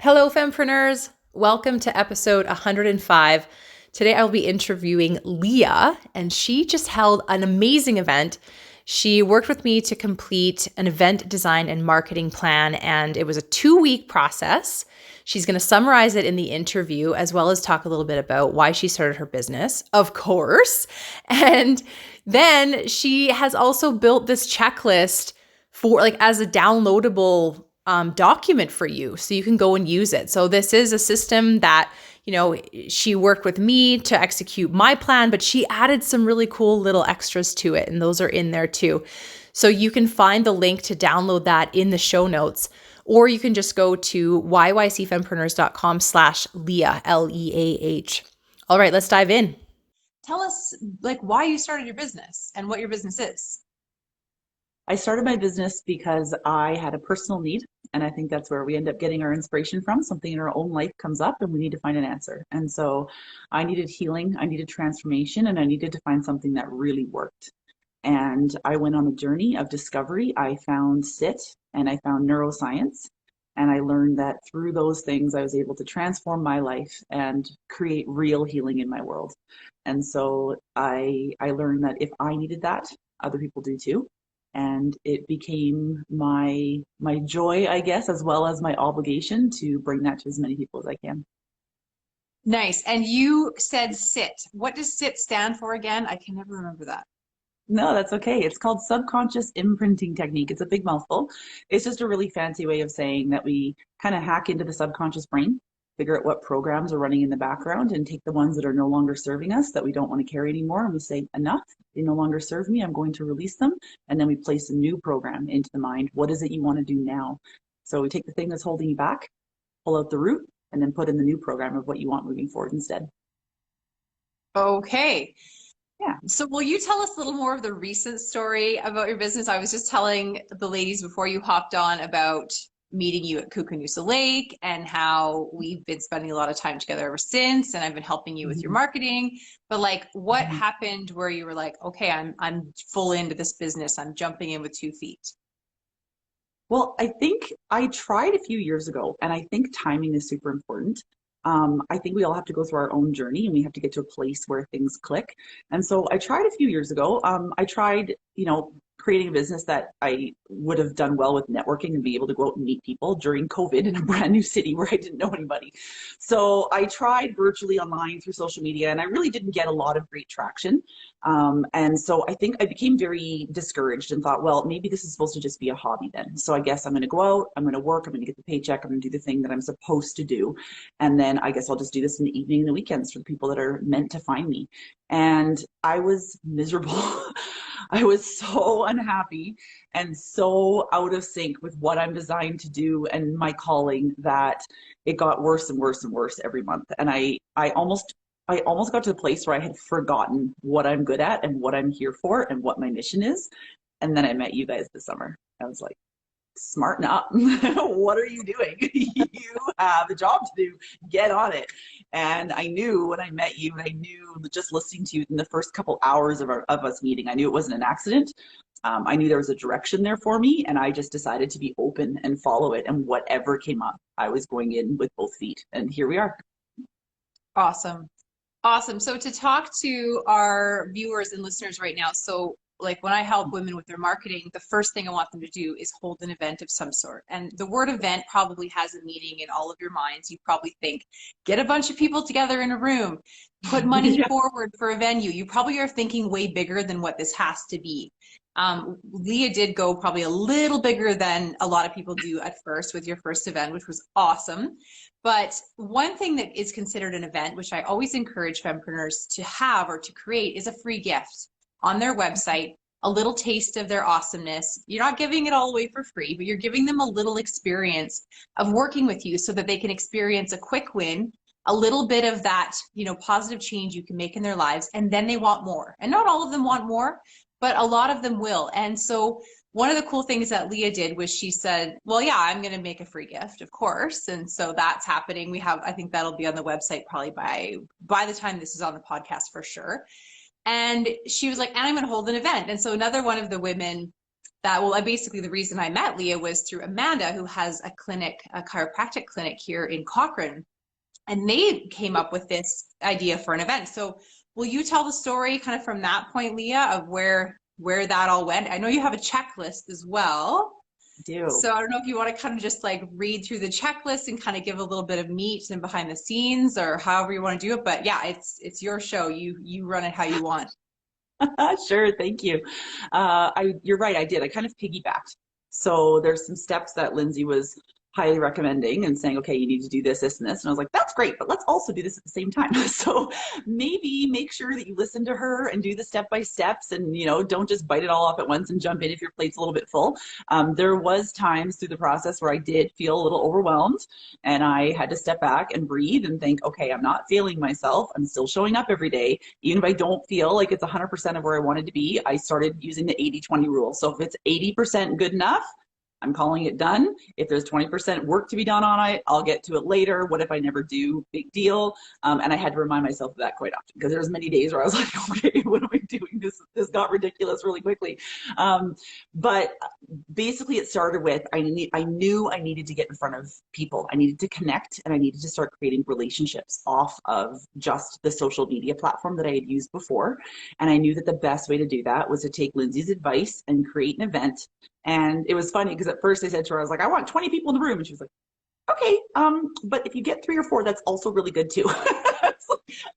Hello, fempreneurs. Welcome to episode 105. Today I will be interviewing Leah, and she just held an amazing event. She worked with me to complete an event design and marketing plan, and it was a 2-week process. She's going to summarize it in the interview, as well as talk a little bit about why she started her business, of course. And then she has also built this checklist for as a downloadable document for you so you can go and use it. So this is a system that, she worked with me to execute my plan, but she added some really cool little extras to it. And those are in there too. So you can find the link to download that in the show notes, or you can just go to yycfempreneurs.com/Leah, Leah. All right, let's dive in. Tell us why you started your business and what your business is. I started my business because I had a personal need, and I think that's where we end up getting our inspiration from. Something in our own life comes up and we need to find an answer. And so I needed healing, I needed transformation, and I needed to find something that really worked. And I went on a journey of discovery. I found SIT and I found neuroscience. And I learned that through those things, I was able to transform my life and create real healing in my world. And so I learned that if I needed that, other people do too. And it became my joy, I guess, as well as my obligation to bring that to as many people as I can. Nice. And you said SIT. What does SIT stand for again? I can never remember that. No, that's okay. It's called subconscious imprinting technique. It's a big mouthful. It's just a really fancy way of saying that we kind of hack into the subconscious brain, figure out what programs are running in the background, and take the ones that are no longer serving us, that we don't want to carry anymore, and we say, enough, they no longer serve me, I'm going to release them. And then we place a new program into the mind. What is it you want to do now? So we take the thing that's holding you back, pull out the root, and then put in the new program of what you want moving forward instead. Okay. Yeah. So will you tell us a little more of the recent story about your business? I was just telling the ladies before you hopped on about meeting you at Kookanusa Lake and how we've been spending a lot of time together ever since, and I've been helping you with your marketing. But what happened where you were like, okay, I'm full into this business. I'm jumping in with 2 feet. Well, I think I tried a few years ago, and I think timing is super important. I think we all have to go through our own journey and we have to get to a place where things click. And so I tried a few years ago. I tried, creating a business that I would have done well with networking and be able to go out and meet people during COVID in a brand new city where I didn't know anybody. So I tried virtually online through social media, and I really didn't get a lot of great traction. And so I think I became very discouraged and thought, well, maybe this is supposed to just be a hobby then. So I guess I'm going to go out, I'm going to work, I'm going to get the paycheck, I'm going to do the thing that I'm supposed to do. And then I guess I'll just do this in the evening and the weekends for the people that are meant to find me. And I was miserable. I was so unhappy and so out of sync with what I'm designed to do and my calling that it got worse and worse and worse every month. And I almost got to the place where I had forgotten what I'm good at and what I'm here for and what my mission is. And then I met you guys this summer. I was like, smarten up. What are you doing? You have a job to do. Get on it. And I knew when I met you, and I knew just listening to you in the first couple hours of us meeting, I knew it wasn't an accident. I knew there was a direction there for me, and I just decided to be open and follow it. And whatever came up, I was going in with both feet. And here we are. Awesome. Awesome. So to talk to our viewers and listeners right now, so when I help women with their marketing, the first thing I want them to do is hold an event of some sort. And the word event probably has a meaning in all of your minds. You probably think, get a bunch of people together in a room, put money forward for a venue. You probably are thinking way bigger than what this has to be. Leah did go probably a little bigger than a lot of people do at first with your first event, which was awesome. But one thing that is considered an event, which I always encourage fempreneurs to have or to create, is a free gift on their website, a little taste of their awesomeness. You're not giving it all away for free, but you're giving them a little experience of working with you so that they can experience a quick win, a little bit of that, positive change you can make in their lives, and then they want more. And not all of them want more, but a lot of them will. And so one of the cool things that Leah did was she said, well, yeah, I'm going to make a free gift, of course. And so that's happening. I think that'll be on the website probably by the time this is on the podcast for sure. And she was like, and I'm going to hold an event. And so another one of the women Basically the reason I met Leah was through Amanda, who has a clinic, a chiropractic clinic here in Cochrane. And they came up with this idea for an event. So will you tell the story kind of from that point, Leah, of where that all went? I know you have a checklist as well. Do. So I don't know if you want to kind of just like read through the checklist and kind of give a little bit of meat and behind the scenes, or however you want to do it. But yeah, it's your show. You run it how you want. Sure, thank you. You're right, I did. I kind of piggybacked. So there's some steps that Lindsay was highly recommending and saying, okay, you need to do this, this, and this. And I was like, that's great, but let's also do this at the same time. So maybe make sure that you listen to her and do the step by steps, and don't just bite it all off at once and jump in if your plate's a little bit full. There was times through the process where I did feel a little overwhelmed, and I had to step back and breathe and think, okay, I'm not failing myself. I'm still showing up every day. Even if I don't feel like it's 100% of where I wanted to be, I started using the 80-20 rule. So if it's 80% good enough, I'm calling it done. If there's 20% work to be done on it, I'll get to it later. What if I never do? Big deal. And I had to remind myself of that quite often, because there was many days where I was like, okay, what am I doing? This got ridiculous really quickly. But basically it started with, I knew I needed to get in front of people. I needed to connect, and I needed to start creating relationships off of just the social media platform that I had used before. And I knew that the best way to do that was to take Lindsay's advice and create an event. And it was funny because at first I said to her, I was like, I want 20 people in the room. And she was like, okay, but if you get 3 or 4, that's also really good too.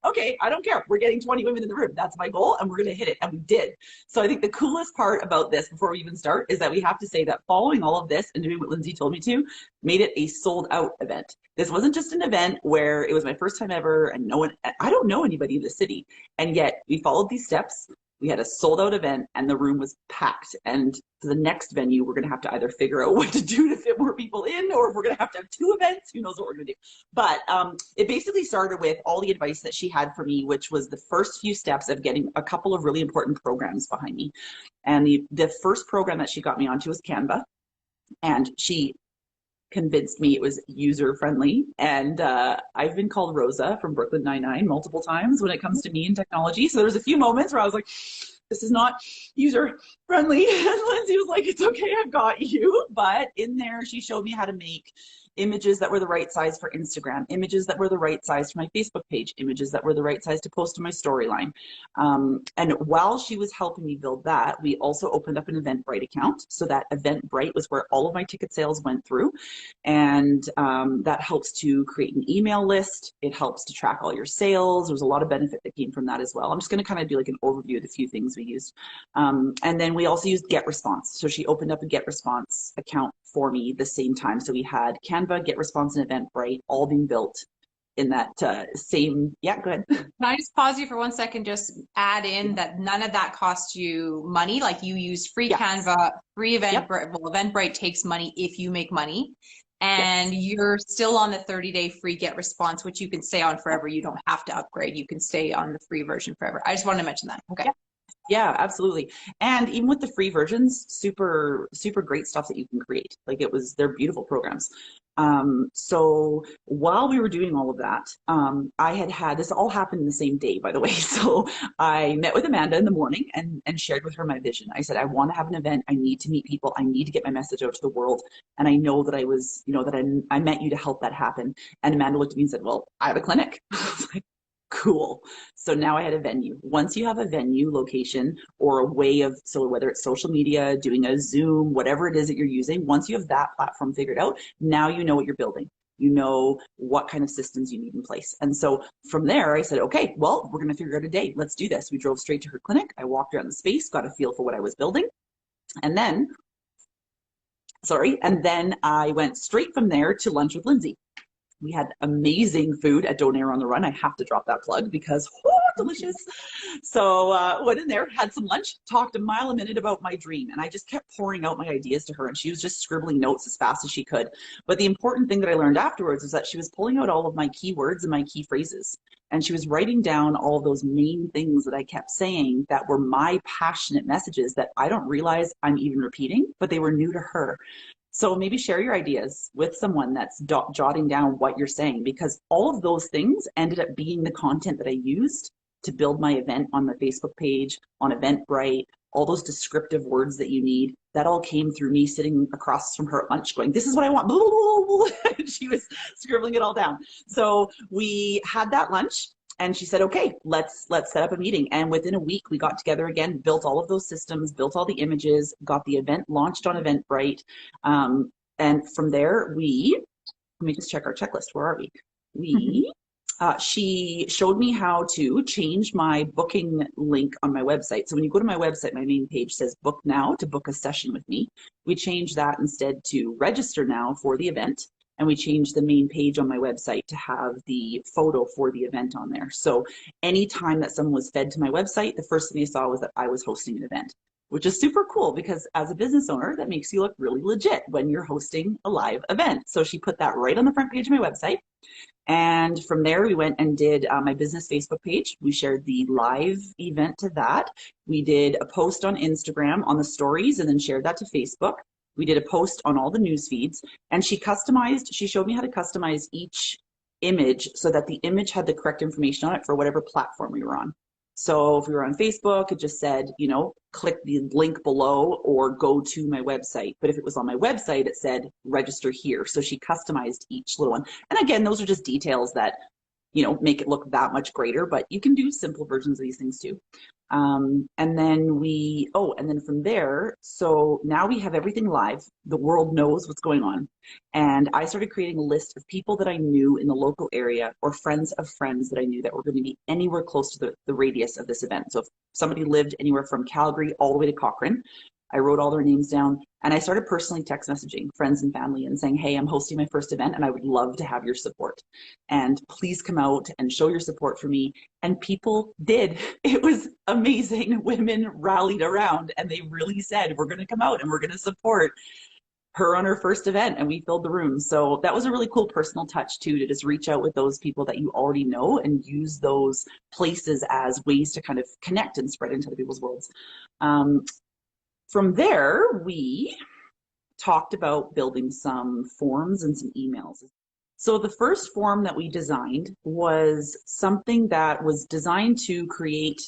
Okay, I don't care. We're getting 20 women in the room. That's my goal, and we're going to hit it. And we did. So I think the coolest part about this, before we even start, is that we have to say that following all of this and doing what Lindsay told me to, made it a sold out event. This wasn't just an event where it was my first time ever, and I don't know anybody in the city. And yet we followed these steps. We had a sold out event, and the room was packed. And for the next venue, we're going to have to either figure out what to do to fit more people in, or if we're going to have 2 events, who knows what we're going to do. But it basically started with all the advice that she had for me, which was the first few steps of getting a couple of really important programs behind me. And the first program that she got me onto was Canva. And she convinced me it was user friendly. And I've been called Rosa from Brooklyn Nine-Nine multiple times when it comes to me and technology. So there's a few moments where I was like, this is not user friendly. And Lindsay was like, it's okay, I've got you. But in there, she showed me how to make images that were the right size for Instagram, images that were the right size for my Facebook page, images that were the right size to post to my storyline. And while she was helping me build that, we also opened up an Eventbrite account. So that Eventbrite was where all of my ticket sales went through. And that helps to create an email list. It helps to track all your sales. There's a lot of benefit that came from that as well. I'm just going to kind of do like an overview of the few things we used. And then we also used GetResponse. So she opened up a GetResponse account for me the same time. So we had Canva, GetResponse, and Eventbrite all being built in that same, yeah, go ahead. Can I just pause you for 1 second? Just add in that none of that costs you money. Like you used free Canva, free Eventbrite. Well, Eventbrite takes money if you make money. And you're still on the 30-day free GetResponse, which you can stay on forever. You don't have to upgrade. You can stay on the free version forever. I just wanted to mention that. Okay. Yeah, absolutely. And even with the free versions, super, super great stuff that you can create. Like they're beautiful programs. So while we were doing all of that, I had this all happened in the same day, by the way. So I met with Amanda in the morning and shared with her my vision. I said, I want to have an event. I need to meet people. I need to get my message out to the world. And I know that I met you to help that happen. And Amanda looked at me and said, well, I have a clinic. I was like, cool. So now I had a venue. Once you have a venue location or a way of, so whether it's social media, doing a Zoom, whatever it is that you're using, once you have that platform figured out, now you know what you're building. You know what kind of systems you need in place. And so from there, I said, okay, well, we're going to figure out a date. Let's do this. We drove straight to her clinic. I walked around the space, got a feel for what I was building. And then I went straight from there to lunch with Lindsay. We had amazing food at Donair on the Run. I have to drop that plug because, delicious. So went in there, had some lunch, talked a mile a minute about my dream. And I just kept pouring out my ideas to her. And she was just scribbling notes as fast as she could. But the important thing that I learned afterwards is that she was pulling out all of my keywords and my key phrases. And she was writing down all of those main things that I kept saying that were my passionate messages that I don't realize I'm even repeating, but they were new to her. So maybe share your ideas with someone that's jotting down what you're saying, because all of those things ended up being the content that I used to build my event on the Facebook page, on Eventbrite, all those descriptive words that you need, that all came through me sitting across from her at lunch going, this is what I want. She was scribbling it all down. So we had that lunch. And she said, okay, let's set up a meeting. And within a week, we got together again, built all of those systems, built all the images, got the event launched on Eventbrite. And from there, let me just check our checklist. Where are we? She showed me how to change my booking link on my website. So when you go to my website, my main page says book now to book a session with me. We changed that instead to register now for the event. And we changed the main page on my website to have the photo for the event on there. So anytime that someone was fed to my website, the first thing they saw was that I was hosting an event, which is super cool because as a business owner, that makes you look really legit when you're hosting a live event. So she put that right on the front page of my website. And from there, we went and did my business Facebook page. We shared the live event to that. We did a post on Instagram on the stories and then shared that to Facebook. We did a post on all the news feeds, and she showed me how to customize each image so that the image had the correct information on it for whatever platform we were on. So if we were on Facebook, it just said, click the link below or go to my website. But if it was on my website, it said register here. So she customized each little one. And again, those are just details that, make it look that much greater, but you can do simple versions of these things too. And then from there, so now we have everything live. The world knows what's going on. And I started creating a list of people that I knew in the local area or friends of friends that I knew that were going to be anywhere close to the radius of this event. So if somebody lived anywhere from Calgary all the way to Cochrane, I wrote all their names down and I started personally text messaging friends and family and saying, hey, I'm hosting my first event and I would love to have your support. And please come out and show your support for me. And people did. It was amazing. Women rallied around and they really said, we're going to come out and we're going to support her on her first event, and we filled the room. So that was a really cool personal touch too, to just reach out with those people that you already know and use those places as ways to kind of connect and spread into other people's worlds. From there, we talked about building some forms and some emails. So the first form that we designed was something that was designed to create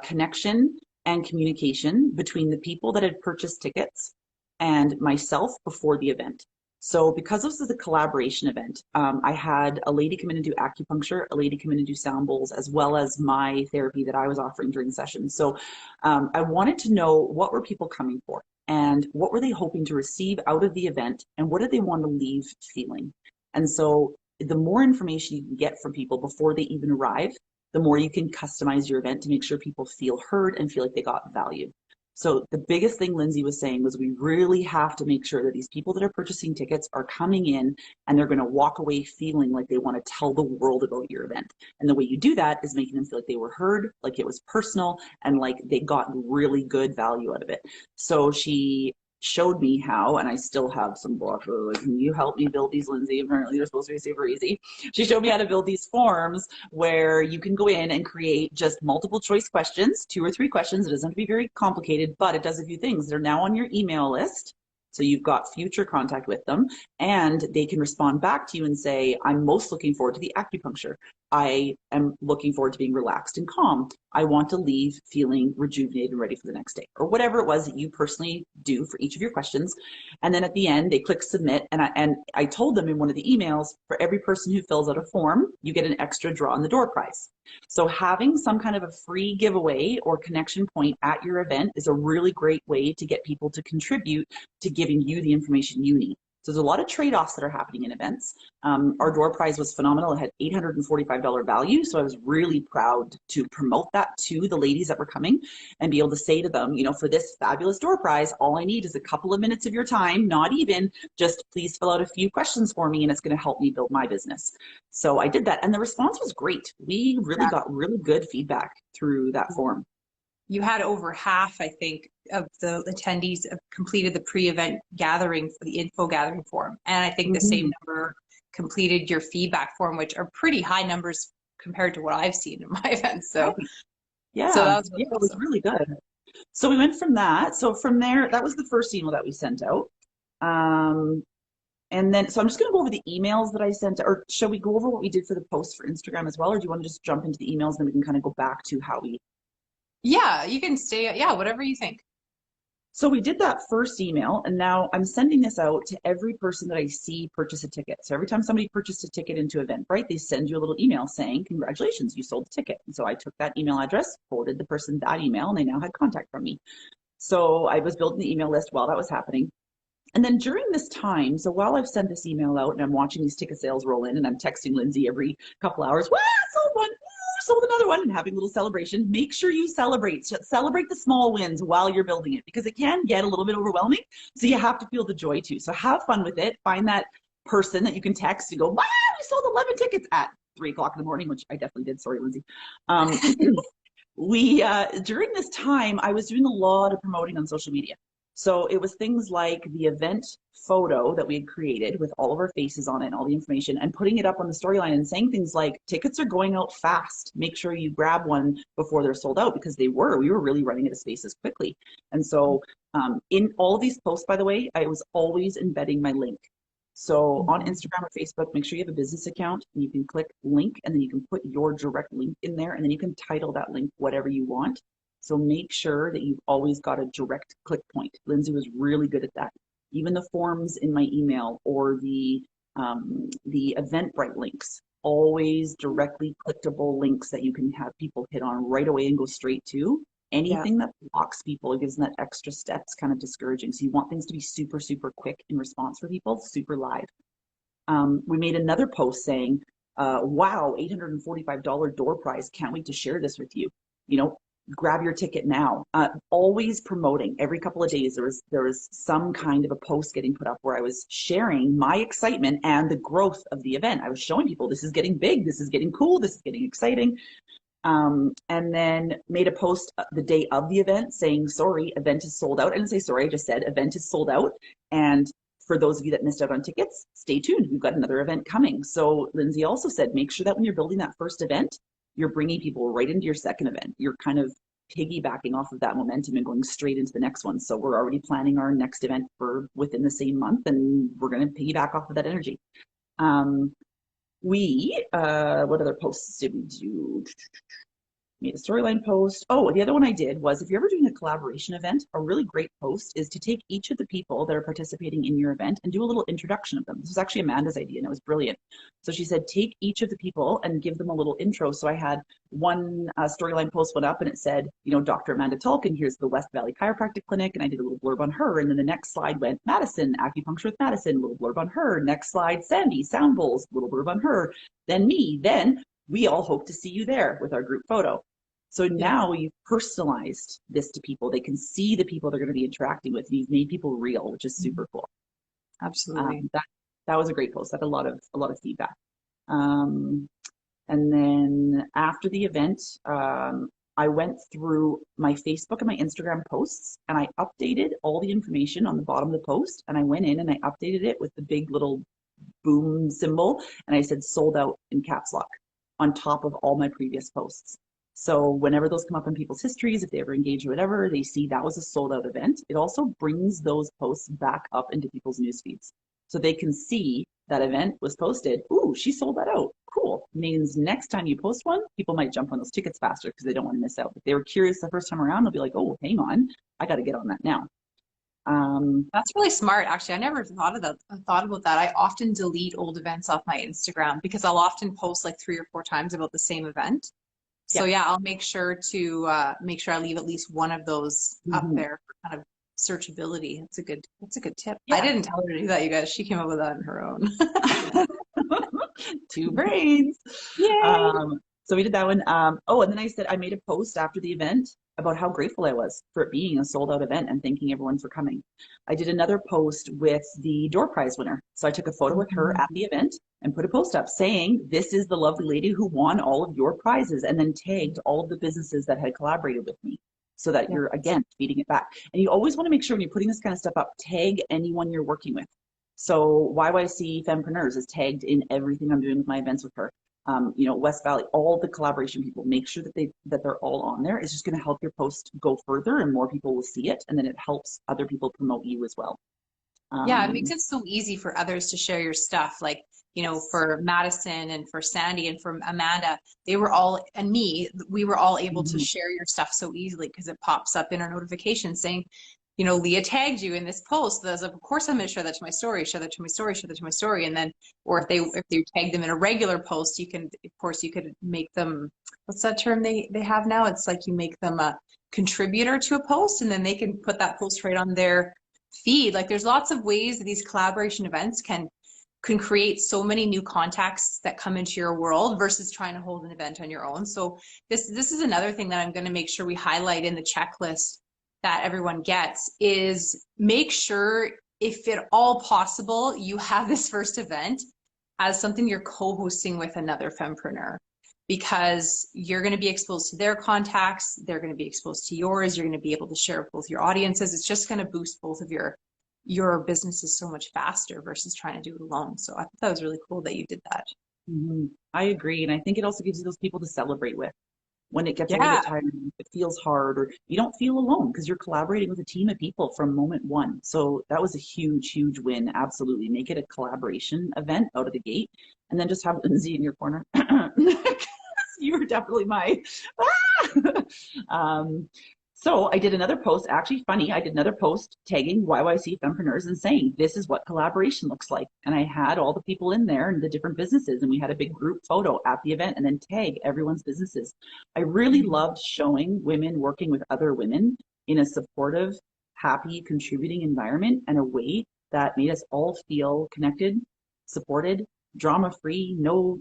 connection and communication between the people that had purchased tickets and myself before the event. So because this is a collaboration event, I had a lady come in and do acupuncture, a lady come in and do sound bowls, as well as my therapy that I was offering during sessions. So I wanted to know, what were people coming for and what were they hoping to receive out of the event and what did they want to leave feeling? And so the more information you can get from people before they even arrive, the more you can customize your event to make sure people feel heard and feel like they got value. So the biggest thing Lindsay was saying was we really have to make sure that these people that are purchasing tickets are coming in and they're going to walk away feeling like they want to tell the world about your event. And the way you do that is making them feel like they were heard, like it was personal, and like they got really good value out of it. So she showed me how, and I still have some blocks. Like, can you help me build these, Lindsay? Apparently they're supposed to be super easy. She showed me how to build these forms where you can go in and create just multiple choice questions, 2 or 3 questions. It doesn't have to be very complicated, but it does a few things. They're now on your email list. So you've got future contact with them and they can respond back to you and say, I'm most looking forward to the acupuncture. I am looking forward to being relaxed and calm. I want to leave feeling rejuvenated and ready for the next day, or whatever it was that you personally do for each of your questions. And then at the end, they click submit. And I told them in one of the emails, for every person who fills out a form, you get an extra draw on the door prize. So having some kind of a free giveaway or connection point at your event is a really great way to get people to contribute to giving you the information you need. So there's a lot of trade-offs that are happening in events. Our door prize was phenomenal. It had $845 value. So I was really proud to promote that to the ladies that were coming and be able to say to them, for this fabulous door prize, all I need is a couple of minutes of your time, not even, just please fill out a few questions for me and it's going to help me build my business. So I did that and the response was great. We really got really good feedback through that form. You had over half, I think, of the attendees completed the pre-event gathering for the info gathering form. And I think the same number completed your feedback form, which are pretty high numbers compared to what I've seen in my events. So yeah, so that was it was really good. So we went from that. So from there, that was the first email that we sent out. And then, so I'm just going to go over the emails that I sent, or shall we go over what we did for the post for Instagram as well? Or do you want to just jump into the emails and then we can kind of go back to how we Yeah, you can stay, yeah, whatever you think. So we did that first email, and now I'm sending this out to every person that I see purchase a ticket. So every time somebody purchased a ticket into Eventbrite, they send you a little email saying, congratulations, you sold the ticket. And so I took that email address, forwarded the person that email, and they now had contact from me. So I was building the email list while that was happening. And then during this time, so while I've sent this email out and I'm watching these ticket sales roll in and I'm texting Lindsay every couple hours, wow, sold one, ooh, sold another one, and having a little celebration, make sure you celebrate. Celebrate the small wins while you're building it because it can get a little bit overwhelming. So you have to feel the joy too. So have fun with it. Find that person that you can text and go, wow, we sold 11 tickets at 3 o'clock in the morning, which I definitely did. Sorry, Lindsay. We during this time I was doing a lot of promoting on social media. So it was things like the event photo that we had created with all of our faces on it and all the information and putting it up on the storyline and saying things like tickets are going out fast, make sure you grab one before they're sold out, because we were really running out of spaces quickly. And so in all of these posts, by the way, I was always embedding my link. So on Instagram or Facebook, make sure you have a business account and you can click link and then you can put your direct link in there and then you can title that link whatever you want. So make sure that you've always got a direct click point. Lindsay was really good at that. Even the forms in my email or the Eventbrite links, always directly clickable links that you can have people hit on right away and go straight to. Yeah. Anything that blocks people or gives them that extra step is kind of discouraging. So you want things to be super, super quick in response for people, super live. We made another post saying, wow, $845 door prize. Can't wait to share this with you. You know, grab your ticket now. Always promoting. Every couple of days there was some kind of a post getting put up where I was sharing my excitement and the growth of the event. I was showing people this is getting big, this is getting cool, this is getting exciting. And then made a post the day of the event saying, sorry, event is sold out. I didn't say sorry, I just said event is sold out. And for those of you that missed out on tickets, stay tuned. We've got another event coming. So Lindsay also said, make sure that when you're building that first event, you're bringing people right into your second event. You're kind of piggybacking off of that momentum and going straight into the next one. So we're already planning our next event for within the same month, and we're going to piggyback off of that energy. What other posts did we do? Made a storyline post. Oh, the other one I did was if you're ever doing a collaboration event, a really great post is to take each of the people that are participating in your event and do a little introduction of them. This was actually Amanda's idea and it was brilliant. So she said, take each of the people and give them a little intro. So I had one storyline post went up and it said, you know, Dr. Amanda Tulkin, here's the West Valley Chiropractic Clinic. And I did a little blurb on her. And then the next slide went Madison, acupuncture with Madison, a little blurb on her. Next slide, Sandy, sound bowls, little blurb on her. Then me, then we all hope to see you there with our group photo. So now you've personalized this to people. They can see the people they're going to be interacting with. You've made people real, which is super cool. Absolutely. That was a great post. That had a lot of feedback. And then after the event, I went through my Facebook and my Instagram posts and I updated all the information on the bottom of the post. And I went in and I updated it with the big little boom symbol. And I said sold out in caps lock on top of all my previous posts. So whenever those come up in people's histories, if they ever engage or whatever, they see that was a sold out event. It also brings those posts back up into people's news feeds. So they can see that event was posted. Ooh, she sold that out. Cool. Means next time you post one, people might jump on those tickets faster because they don't want to miss out. If they were curious the first time around, they'll be like, oh, hang on, I got to get on that now. That's really smart, actually. I never thought about that. I often delete old events off my Instagram because I'll often post like 3 or 4 times about the same event. So yeah, I'll make sure to make sure I leave at least one of those up there for kind of searchability. That's a good tip. I didn't tell her to do that, you guys. She came up with that on her own. 2 brains. Yay. So we did that one. Oh, and then I said I made a post after the event about how grateful I was for it being a sold out event and thanking everyone for coming. I did another post with the door prize winner. So I took a photo with her at the event and put a post up saying, this is the lovely lady who won all of your prizes, and then tagged all of the businesses that had collaborated with me so that you're, again, feeding it back. And you always want to make sure when you're putting this kind of stuff up, tag anyone you're working with. So YYC Fempreneurs is tagged in everything I'm doing with my events with her. You know, West Valley, all the collaboration people, make sure that they're all on there. It's just going to help your post go further and more people will see it. And then it helps other people promote you as well. Yeah, it makes it so easy for others to share your stuff. Like you know, for Madison and for Sandy and for Amanda, they were all, and me, we were all able to share your stuff so easily because it pops up in our notifications saying, you know, Leah tagged you in this post. So I was like, of course I'm going to share that to my story, share that to my story, share that to my story. And then, or if they tag them in a regular post, you can, of course, you could make them, what's that term they have now? It's like you make them a contributor to a post, and then they can put that post right on their feed. Like there's lots of ways that these collaboration events can create so many new contacts that come into your world versus trying to hold an event on your own. So this is another thing that I'm going to make sure we highlight in the checklist that everyone gets, is make sure, if at all possible, you have this first event as something you're co-hosting with another fempreneur, because you're going to be exposed to their contacts, they're going to be exposed to yours, you're going to be able to share with both your audiences. It's just going to boost both of your businesses so much faster versus trying to do it alone. So I thought that was really cool that you did that. I agree. And I think it also gives you those people to celebrate with. When it gets a little bit tiring, it feels hard, or you don't feel alone because you're collaborating with a team of people from moment one. So that was a huge, huge win. Absolutely. Make it a collaboration event out of the gate, and then just have Lindsay in your corner. You were definitely my, so I did another post, actually funny, I did another post tagging YYC Fempreneurs and saying, this is what collaboration looks like. And I had all the people in there and the different businesses, and we had a big group photo at the event and then tag everyone's businesses. I really loved showing women working with other women in a supportive, happy, contributing environment, and a way that made us all feel connected, supported, drama-free, no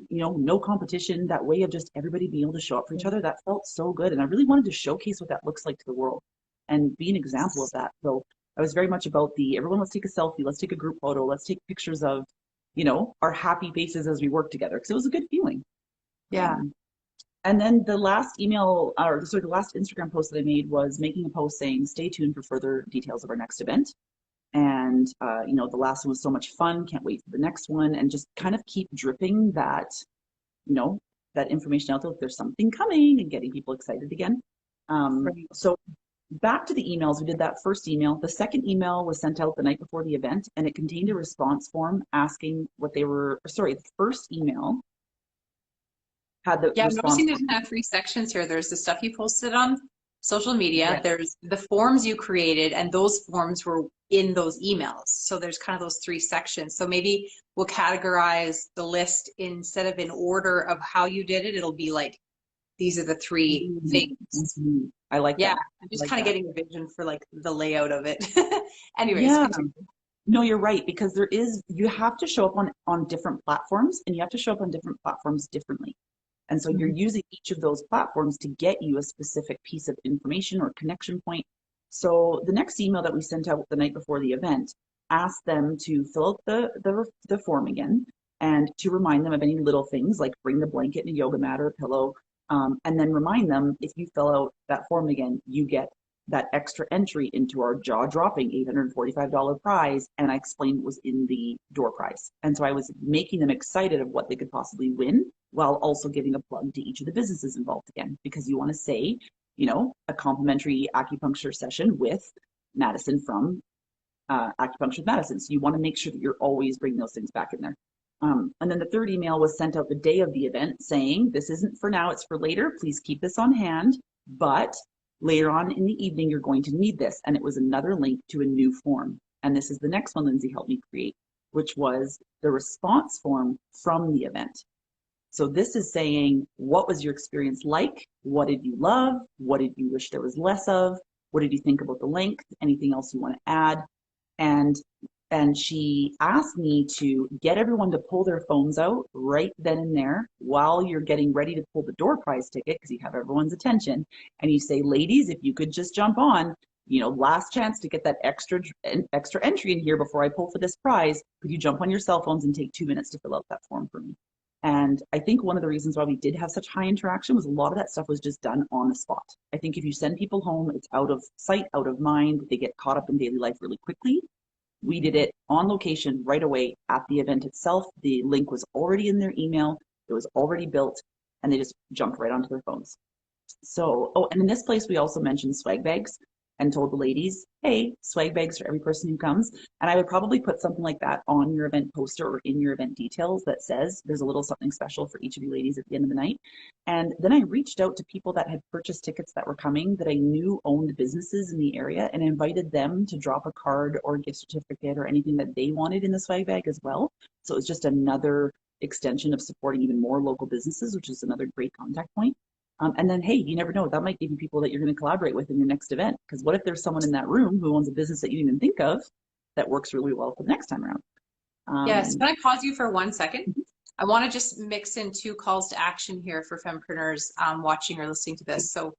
competition, that way of just everybody being able to show up for each other. That felt so good. And I really wanted to showcase what that looks like to the world and be an example of that. So I was very much about everyone, let's take a selfie, let's take a group photo, let's take pictures of, our happy faces as we work together, because it was a good feeling. Yeah. And then the last the last Instagram post that I made was making a post saying, stay tuned for further details of our next event. And, the last one was so much fun. Can't wait for the next one. And just kind of keep dripping that, that information out there. If there's something coming, and getting people excited again. So back to the emails, we did that first email. The second email was sent out the night before the event, and it contained a response form asking the first email had the I'm response. noticing there's kind of three sections here. There's the stuff you posted on social media, there's the forms you created, and those forms were in those emails. So there's kind of those three sections. So maybe we'll categorize the list, instead of in order of how you did it, it'll be like, these are the three things. I like that. Yeah, I'm just kind of getting a vision for like the layout of it. Anyways. Yeah. No, you're right, because you have to show up on different platforms, and you have to show up on different platforms differently. And so you're using each of those platforms to get you a specific piece of information or connection point. So the next email that we sent out the night before the event asked them to fill out the form again, and to remind them of any little things like bring the blanket and a yoga mat or a pillow. And then remind them, if you fill out that form again, you get that extra entry into our jaw-dropping $845 prize. And I explained what was in the door prize. And so I was making them excited of what they could possibly win, while also giving a plug to each of the businesses involved again, because you want to say, a complimentary acupuncture session with Madison from Acupuncture with Madison. So you want to make sure that you're always bringing those things back in there. And then the third email was sent out the day of the event saying, this isn't for now, it's for later. Please keep this on hand, but later on in the evening, you're going to need this. And it was another link to a new form. And this is the next one Lindsay helped me create, which was the response form from the event. So this is saying, what was your experience like? What did you love? What did you wish there was less of? What did you think about the length? Anything else you want to add? And she asked me to get everyone to pull their phones out right then and there while you're getting ready to pull the door prize ticket, because you have everyone's attention. And you say, ladies, if you could just jump on, last chance to get that extra entry in here before I pull for this prize. Could you jump on your cell phones and take 2 minutes to fill out that form for me? And I think one of the reasons why we did have such high interaction was a lot of that stuff was just done on the spot. I think if you send people home, it's out of sight, out of mind. They get caught up in daily life really quickly. We did it on location right away at the event itself. The link was already in their email. It was already built, and they just jumped right onto their phones. So, and in this place, we also mentioned swag bags. and told the ladies, hey, swag bags for every person who comes. And I would probably put something like that on your event poster or in your event details that says there's a little something special for each of you ladies at the end of the night. And then I reached out to people that had purchased tickets that were coming that I knew owned businesses in the area and invited them to drop a card or a gift certificate or anything that they wanted in the swag bag as well. So it was just another extension of supporting even more local businesses, which is another great contact point. And then, hey, you never know, that might give you people that you're going to collaborate with in your next event. Because what if there's someone in that room who owns a business that you didn't even think of that works really well for the next time around? Yes. Can I pause you for 1 second? I want to just mix in 2 calls to action here for fempreneurs watching or listening to this. So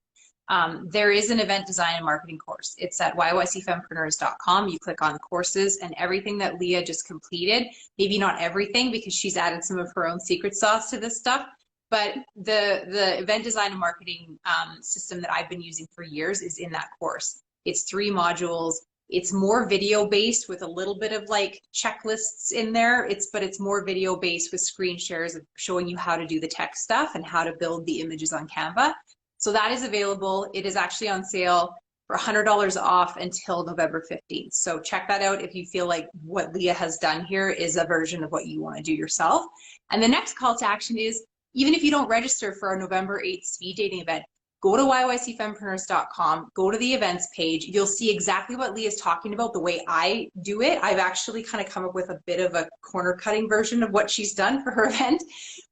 there is an event design and marketing course. It's at yycfempreneurs.com. You click on courses, and everything that Leah just completed, maybe not everything because she's added some of her own secret sauce to this stuff, but the event design and marketing system that I've been using for years is in that course. It's 3 modules. It's more video based with a little bit of like checklists in there. But it's more video based with screen shares of showing you how to do the tech stuff and how to build the images on Canva. So that is available. It is actually on sale for $100 off until November 15th. So check that out if you feel like what Leah has done here is a version of what you want to do yourself. And the next call to action is, even if you don't register for our November 8th speed dating event, go to yycfempreneurs.com, go to the events page. You'll see exactly what Leah's talking about, the way I do it. I've actually kind of come up with a bit of a corner cutting version of what she's done for her event,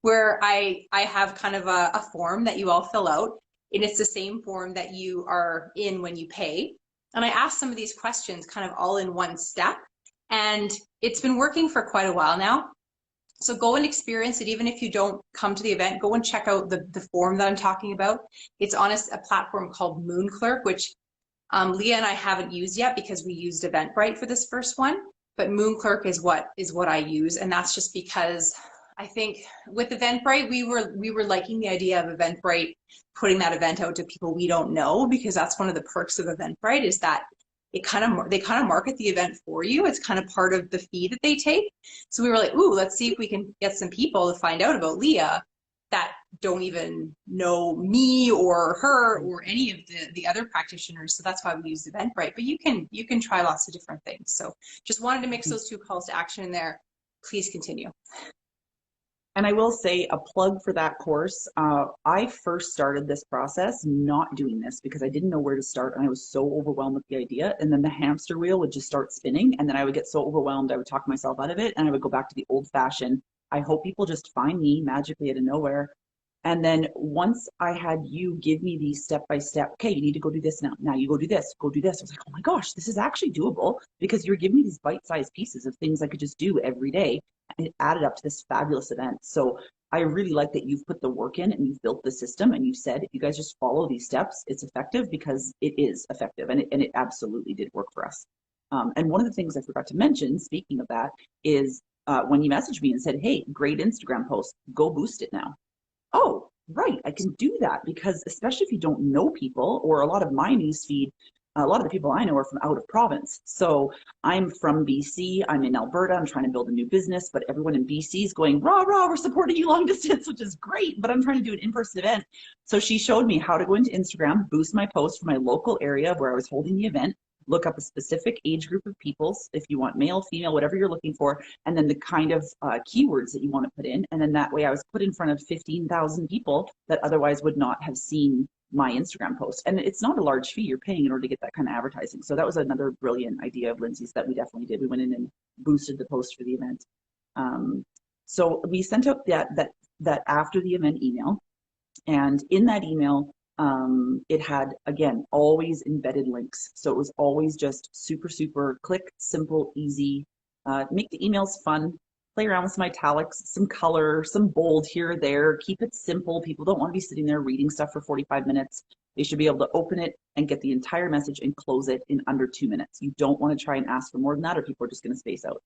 where I have kind of a form that you all fill out. And it's the same form that you are in when you pay. And I asked some of these questions kind of all in one step. And it's been working for quite a while now. So go and experience it. Even if you don't come to the event, go and check out the form that I'm talking about. It's on a platform called Moonclerk, which Leah and I haven't used yet because we used Eventbrite for this first one. But Moonclerk is what I use. And that's just because I think with Eventbrite, we were liking the idea of Eventbrite putting that event out to people we don't know, because that's one of the perks of Eventbrite is that they kind of market the event for you. It's kind of part of the fee that they take. So we were like, ooh, let's see if we can get some people to find out about Leah that don't even know me or her or any of the other practitioners. So that's why we use Eventbrite. But you can try lots of different things. So just wanted to mix those 2 calls to action in there. Please continue. And I will say a plug for that course. I first started this process not doing this because I didn't know where to start and I was so overwhelmed with the idea. And then the hamster wheel would just start spinning and then I would get so overwhelmed I would talk myself out of it and I would go back to the old fashioned. I hope people just find me magically out of nowhere. And then once I had you give me these step by step, okay, you need to go do this now. Now you go do this, go do this. I was like, oh my gosh, this is actually doable because you're giving me these bite-sized pieces of things I could just do every day. And it added up to this fabulous event. So I really like that you've put the work in and you've built the system and you've said, if you guys just follow these steps, it's effective because it is effective and it absolutely did work for us. And one of the things I forgot to mention, speaking of that, is when you messaged me and said, hey, great Instagram post, go boost it now. Oh, right, I can do that because especially if you don't know people or a lot of my newsfeed, a lot of the people I know are from out of province. So I'm from BC, I'm in Alberta, I'm trying to build a new business, but everyone in BC is going, rah, rah, we're supporting you long distance, which is great, but I'm trying to do an in-person event. So she showed me how to go into Instagram, boost my post for my local area where I was holding the event, look up a specific age group of people, if you want male, female, whatever you're looking for, and then the kind of keywords that you want to put in. And then that way I was put in front of 15,000 people that otherwise would not have seen my Instagram post. And it's not a large fee you're paying in order to get that kind of advertising. So that was another brilliant idea of Lindsay's that we definitely did. We went in and boosted the post for the event. So we sent out that after the event email. And in that email, it had, again, always embedded links. So it was always just super, super click, simple, easy, make the emails fun, play around with some italics, some color, some bold here or there, keep it simple. People don't want to be sitting there reading stuff for 45 minutes. They should be able to open it and get the entire message and close it in under 2 minutes. You don't want to try and ask for more than that or people are just going to space out.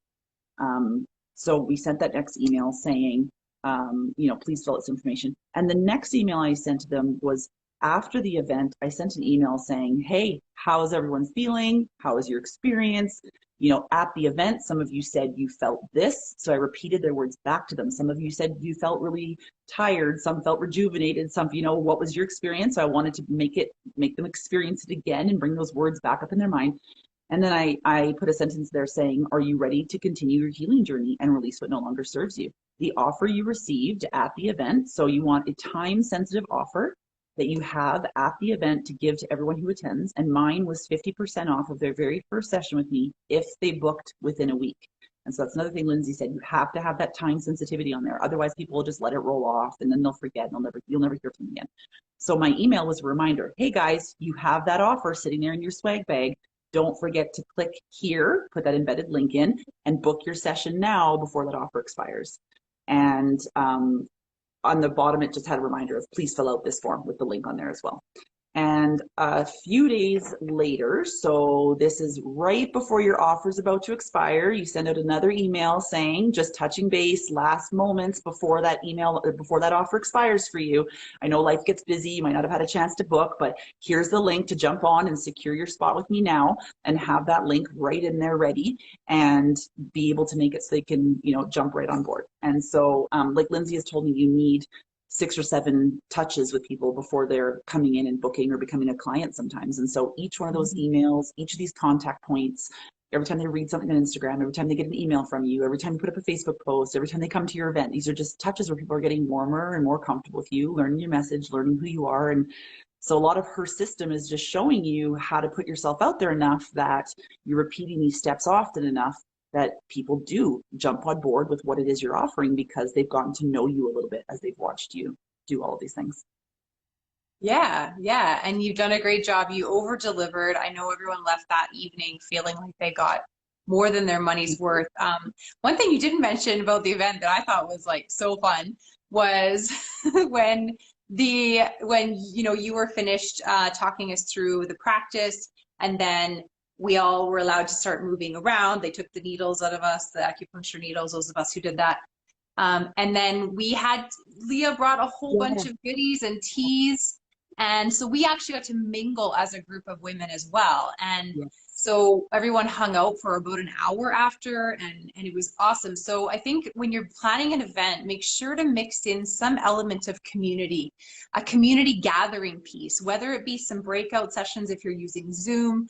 So we sent that next email saying, please fill out this information. And the next email I sent to them was after the event. I sent an email saying, hey, how is everyone feeling? How was your experience? at the event, some of you said you felt this. So I repeated their words back to them. Some of you said you felt really tired. Some felt rejuvenated. Some, what was your experience? So I wanted to make them experience it again and bring those words back up in their mind. And then I put a sentence there saying, are you ready to continue your healing journey and release what no longer serves you? The offer you received at the event. So you want a time sensitive offer that you have at the event to give to everyone who attends. And mine was 50% off of their very first session with me if they booked within a week. And so that's another thing Lindsay said, you have to have that time sensitivity on there. Otherwise people will just let it roll off and then they'll forget and you'll never hear from them again. So my email was a reminder, hey guys, you have that offer sitting there in your swag bag. Don't forget to click here, put that embedded link in, and book your session now before that offer expires. And on the bottom, it just had a reminder of please fill out this form with the link on there as well. And a few days later, so this is right before your offer is about to expire, you send out another email saying, just touching base, last moments before that offer expires for you. I know life gets busy, you might not have had a chance to book, but here's the link to jump on and secure your spot with me now and have that link right in there ready and be able to make it so they can, jump right on board. And so like Lindsay has told me, you need 6 or 7 touches with people before they're coming in and booking or becoming a client sometimes. And so each one of those emails, each of these contact points, every time they read something on Instagram, every time they get an email from you, every time you put up a Facebook post, every time they come to your event, these are just touches where people are getting warmer and more comfortable with you, learning your message, learning who you are. And so a lot of her system is just showing you how to put yourself out there enough that you're repeating these steps often enough that people do jump on board with what it is you're offering because they've gotten to know you a little bit as they've watched you do all of these things. Yeah, yeah. And you've done a great job. You over delivered. I know everyone left that evening feeling like they got more than their money's worth. One thing you didn't mention about the event that I thought was like so fun was when you were finished talking us through the practice, and then we all were allowed to start moving around. They took the needles out of us, the acupuncture needles, those of us who did that. And then Leah brought a whole bunch of goodies and teas. And so we actually got to mingle as a group of women as well. And so everyone hung out for about an hour after, and it was awesome. So I think when you're planning an event, make sure to mix in some element of community, a community gathering piece, whether it be some breakout sessions if you're using Zoom.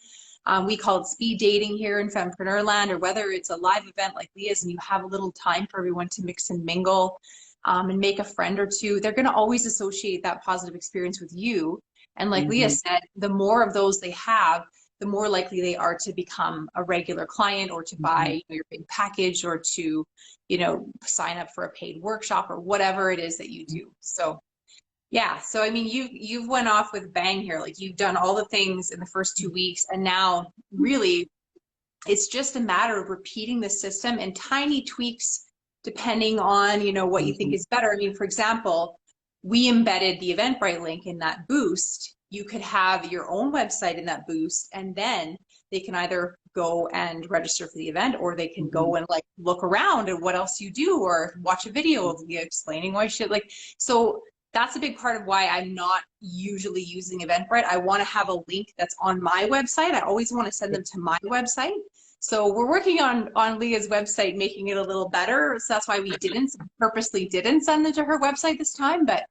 We call it speed dating here in Fempreneur Land, or whether it's a live event like Leah's and you have a little time for everyone to mix and mingle and make a friend or two. They're going to always associate that positive experience with you. And like Leah said, the more of those they have, the more likely they are to become a regular client or to buy your big package or to, sign up for a paid workshop or whatever it is that you do. So yeah, so I mean, you've went off with bang here. Like you've done all the things in the first 2 weeks, and now really it's just a matter of repeating the system and tiny tweaks depending on, what you think is better. I mean, for example, we embedded the Eventbrite link in that boost. You could have your own website in that boost, and then they can either go and register for the event, or they can go and like look around at what else you do, or watch a video of Leah explaining why shit so. That's a big part of why I'm not usually using Eventbrite. I want to have a link that's on my website. I always want to send them to my website. So we're working on Leah's website, making it a little better. So that's why we purposely didn't send them to her website this time. But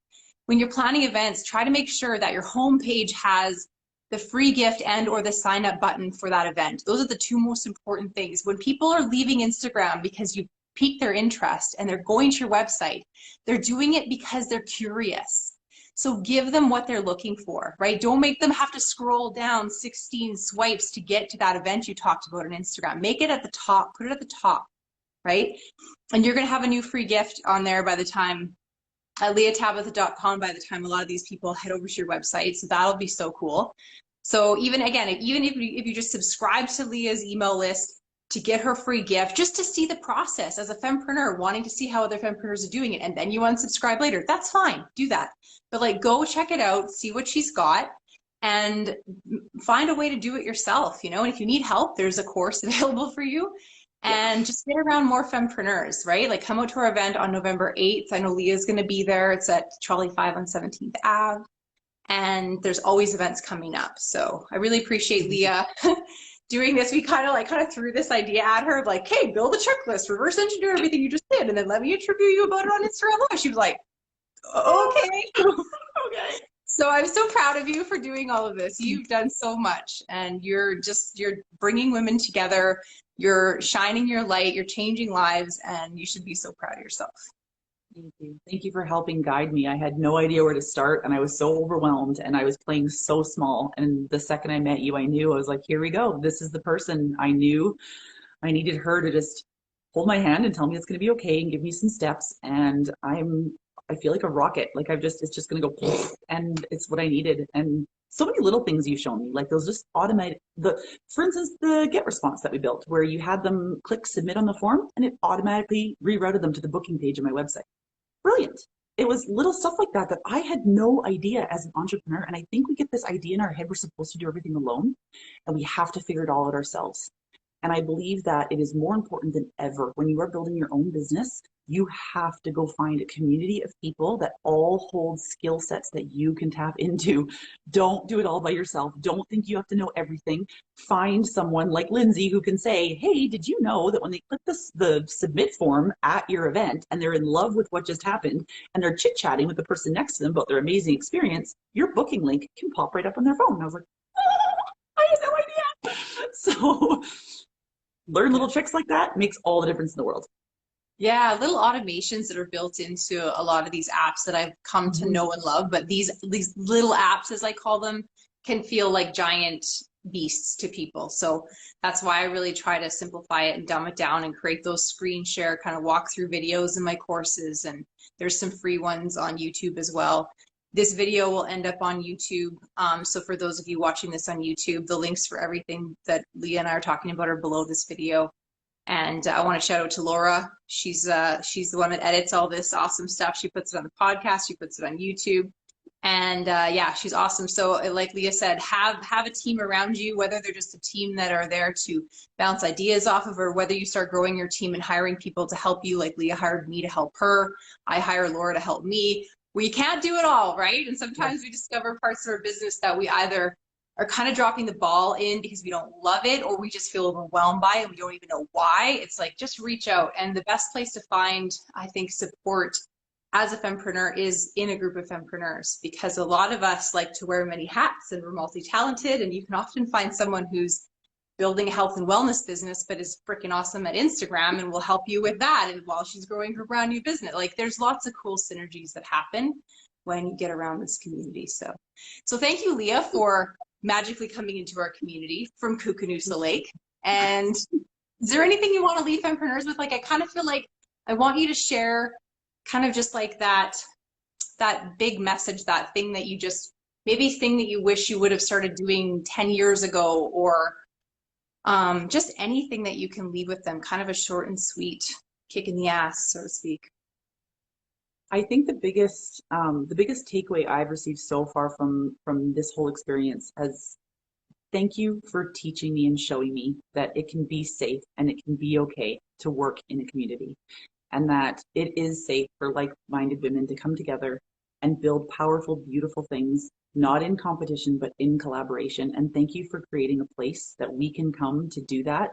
when you're planning events, try to make sure that your homepage has the free gift and or the sign up button for that event. Those are the 2 most important things. When people are leaving Instagram because you pique their interest and they're going to your website, they're doing it because they're curious. So give them what they're looking for, right? Don't make them have to scroll down 16 swipes to get to that event you talked about on Instagram. Make it at the top, put it at the top, right? And you're gonna have a new free gift on there by the time, at leahtabitha.com, by the time a lot of these people head over to your website. So that'll be so cool. So even if you just subscribe to Leah's email list, to get her free gift, just to see the process as a fempreneur, wanting to see how other fempreneurs are doing it, and then you unsubscribe later, that's fine, do that. But like, go check it out, see what she's got, and find a way to do it yourself, and if you need help, there's a course available for you, and just get around more fempreneurs, right? Like, come out to our event on November 8th. I know Leah's gonna be there. It's at Trolley 5 on 17th Ave, and there's always events coming up. So I really appreciate Leah doing this, we kind of threw this idea at her of like, hey, build a checklist, reverse engineer everything you just did, and then let me interview you about it on Instagram Live. She was like, okay. Okay. So I'm so proud of you for doing all of this. You've done so much, and you're bringing women together. You're shining your light. You're changing lives, and you should be so proud of yourself. Thank you. Thank you for helping guide me. I had no idea where to start and I was so overwhelmed and I was playing so small. And the second I met you, I knew I was like, here we go. This is the person I knew. I needed her to just hold my hand and tell me it's going to be okay and give me some steps. And I feel like a rocket. Like it's just going to go and it's what I needed. And so many little things you've shown me, like those just automatic, for instance, the get response that we built where you had them click submit on the form and it automatically rerouted them to the booking page of my website. Brilliant. It was little stuff like that that I had no idea as an entrepreneur. And I think we get this idea in our head we're supposed to do everything alone and we have to figure it all out ourselves. And I believe that it is more important than ever when you are building your own business, you have to go find a community of people that all hold skill sets that you can tap into. Don't do it all by yourself. Don't think you have to know everything. Find someone like Lindsay who can say, hey, did you know that when they click the submit form at your event and they're in love with what just happened and they're chit-chatting with the person next to them about their amazing experience, your booking link can pop right up on their phone. And I was like, oh, I had no idea. So learn little tricks like that makes all the difference in the world. Yeah, little automations that are built into a lot of these apps that I've come to know and love, but these little apps, as I call them, can feel like giant beasts to people. So that's why I really try to simplify it and dumb it down and create those screen share kind of walkthrough videos in my courses. And there's some free ones on YouTube as well. This video will end up on YouTube. So for those of you watching this on YouTube, the links for everything that Leah and I are talking about are below this video. And I want to shout out to Laura. She's the one that edits all this awesome stuff. She puts it on the podcast. She puts it on YouTube. And yeah, she's awesome. So like Leah said, have a team around you, whether they're just a team that are there to bounce ideas off of, or whether you start growing your team and hiring people to help you, like Leah hired me to help her. I hire Laura to help me. We can't do it all, right? And sometimes we discover parts of our business that we either are kind of dropping the ball in because we don't love it, or we just feel overwhelmed by it and we don't even know why. It's like, just reach out. And the best place to find, I think, support as a fempreneur is in a group of fempreneurs, because a lot of us like to wear many hats and we're multi-talented, and you can often find someone who's building a health and wellness business but is freaking awesome at Instagram and will help you with that, and while she's growing her brand new business. Like, there's lots of cool synergies that happen when you get around this community. So thank you, Leah, for magically coming into our community from Kookanusa Lake. And is there anything you want to leave fempreneurs with? Like, I kind of feel like I want you to share kind of just like that big message, that thing that you just, maybe thing that you wish you would have started doing 10 years ago, or just anything that you can leave with them, kind of a short and sweet kick in the ass, so to speak. I think the biggest takeaway I've received so far from this whole experience has, thank you for teaching me and showing me that it can be safe and it can be okay to work in a community, and that it is safe for like-minded women to come together and build powerful, beautiful things, not in competition, but in collaboration. And thank you for creating a place that we can come to do that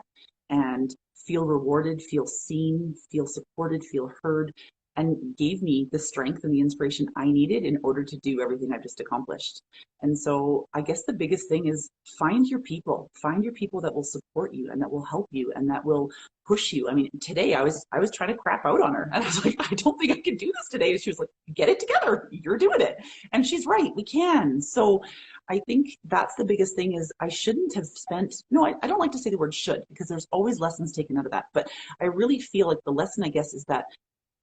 and feel rewarded, feel seen, feel supported, feel heard, and gave me the strength and the inspiration I needed in order to do everything I've just accomplished. And so I guess the biggest thing is find your people that will support you and that will help you and that will push you. I mean, today I was trying to crap out on her and I was like, I don't think I can do this today. And she was like, get it together. You're doing it. And she's right. We can. So I think that's the biggest thing is I shouldn't have spent, no, I don't like to say the word should, because there's always lessons taken out of that. But I really feel like the lesson, I guess, is that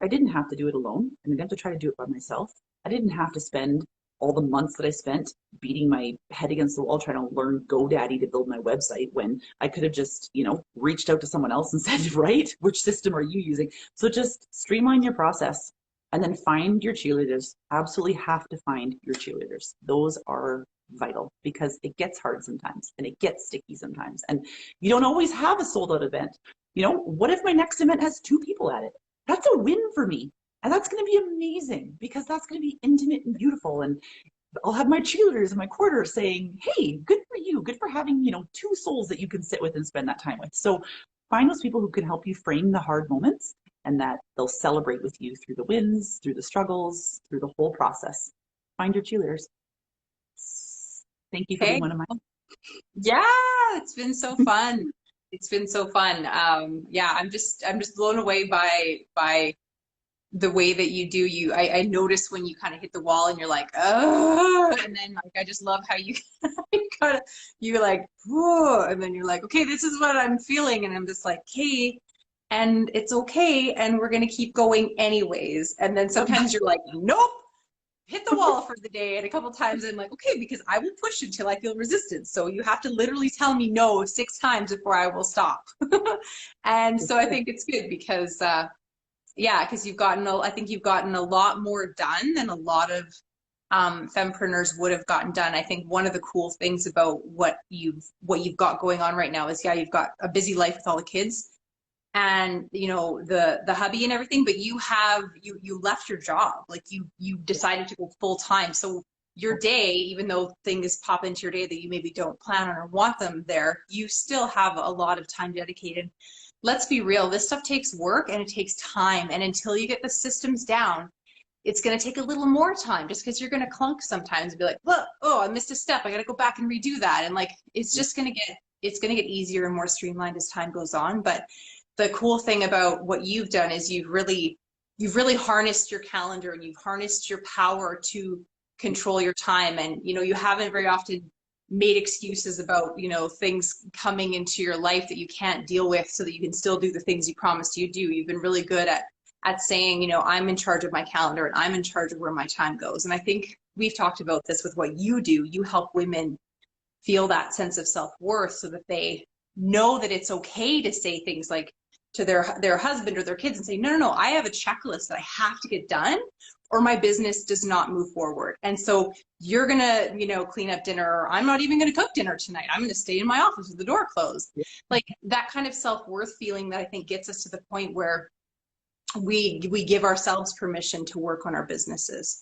I didn't have to do it alone. I didn't have to try to do it by myself. I didn't have to spend all the months that I spent beating my head against the wall trying to learn GoDaddy to build my website, when I could have just, reached out to someone else and said, right, which system are you using? So just streamline your process and then find your cheerleaders. Absolutely have to find your cheerleaders. Those are vital, because it gets hard sometimes and it gets sticky sometimes. And you don't always have a sold out event. What if my next event has 2 people at it? That's a win for me. And that's going to be amazing, because that's going to be intimate and beautiful. And I'll have my cheerleaders in my quarter saying, hey, good for you, good for having, two souls that you can sit with and spend that time with. So find those people who can help you frame the hard moments and that they'll celebrate with you through the wins, through the struggles, through the whole process. Find your cheerleaders. Thank you for being Okay. one of mine. Yeah, it's been so fun. It's been so fun. Yeah, I'm just blown away by the way that you do. I notice when you kind of hit the wall and you're like, oh, and then like I just love how you kind of you're like, whoa, and then you're like, okay, this is what I'm feeling, and I'm just like, okay, and it's okay, and we're gonna keep going anyways. And then sometimes you're like, nope, hit the wall for the day. And a couple times I'm like, okay, because I will push until I feel resistance. So you have to literally tell me no 6 times before I will stop. And so I think it's good because yeah, because I think you've gotten a lot more done than a lot of fempreneurs would have gotten done. I think one of the cool things about what you've got going on right now is, yeah, you've got a busy life with all the kids and the hubby and everything, but you left your job, like you decided to go full time. So your day, even though things pop into your day that you maybe don't plan on or want them there, you still have a lot of time dedicated. Let's be real, this stuff takes work and it takes time, and until you get the systems down, it's going to take a little more time, just because you're going to clunk sometimes and be like, well, oh, I missed a step, I got to go back and redo that. And like it's just going to get easier and more streamlined as time goes on. But the cool thing about what you've done is you've really harnessed your calendar and you've harnessed your power to control your time. And you haven't very often made excuses about things coming into your life that you can't deal with, so that you can still do the things you promised you do. You've been really good at saying, I'm in charge of my calendar and I'm in charge of where my time goes. And I think we've talked about this with what you do. You help women feel that sense of self-worth so that they know that it's okay to say things like to their husband or their kids and say, no, no, no, I have a checklist that I have to get done or my business does not move forward. And so you're gonna, clean up dinner, or I'm not even gonna cook dinner tonight. I'm gonna stay in my office with the door closed. Like that kind of self-worth feeling that I think gets us to the point where we give ourselves permission to work on our businesses.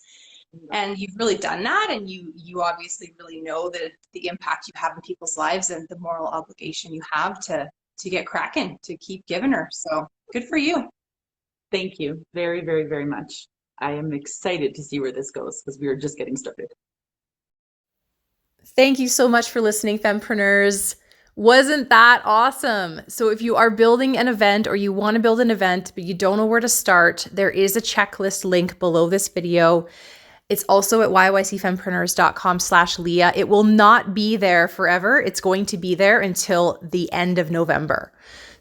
And you've really done that, and you obviously really know the impact you have in people's lives and the moral obligation you have to get cracking, to keep giving her. So good for you. Thank you very, very, very much. I am excited to see where this goes because we are just getting started. Thank you so much for listening, fempreneurs. Wasn't that awesome? So if you are building an event or you want to build an event, but you don't know where to start, there is a checklist link below this video. It's also at yycfempreneurs.com/Leah. It will not be there forever. It's going to be there until the end of November.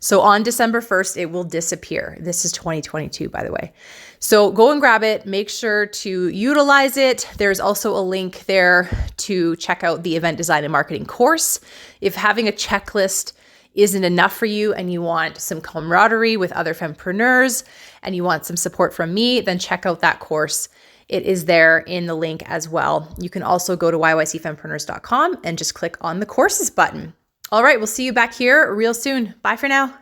So on December 1st, it will disappear. This is 2022, by the way. So go and grab it. Make sure to utilize it. There's also a link there to check out the event design and marketing course. If having a checklist isn't enough for you and you want some camaraderie with other fempreneurs and you want some support from me, then check out that course. It is there in the link as well. You can also go to yycfempreneurs.com and just click on the courses button. All right, we'll see you back here real soon. Bye for now.